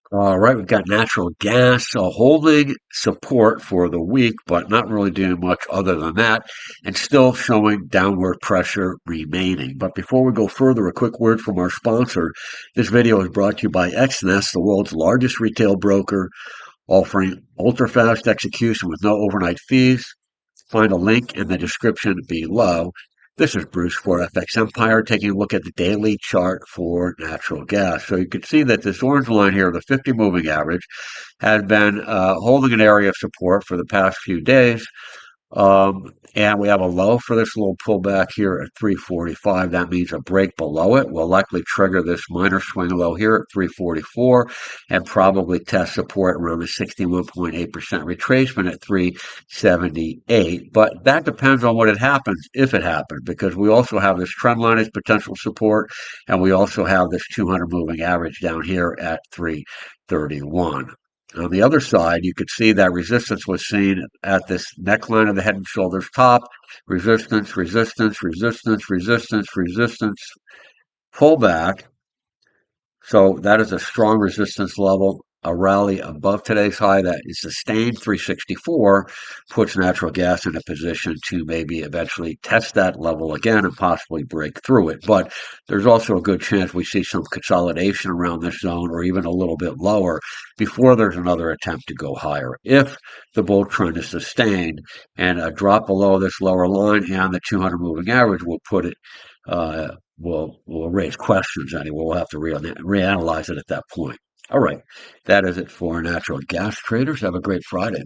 All right, we've got natural gas holding support for the week, but not really doing much other than that, and still showing downward pressure remaining. But before we go further, a quick word from our sponsor. This video is brought to you by FXEmpire, the world's largest retail broker, offering ultra-fast execution with no overnight fees. Find a link in the description below. This is Bruce for FXEmpire taking a look at the daily chart for natural gas. So you can see that this orange line here, the 50 moving average, has been holding an area of support for the past few days. And we have a low for this little pullback here at 345. That means a break below it will likely trigger this minor swing low here at 344 and probably test support around the 61.8% retracement at 378. But that depends on what it happens, if it happens, because we also have this trend line as potential support, and we also have this 200 moving average down here at 331. On the other side, you could see that resistance was seen at this neckline of the head and shoulders top. Resistance, resistance, resistance, resistance, resistance, pullback. So that is a strong resistance level. A rally above today's high that is sustained 364 puts natural gas in a position to maybe eventually test that level again and possibly break through it. But there's also a good chance we see some consolidation around this zone or even a little bit lower before there's another attempt to go higher. If the bull trend is sustained and a drop below this lower line and the 200 moving average will put it will raise questions anyway. We'll have to reanalyze it at that point. All right, that is it for natural gas traders. Have a great Friday.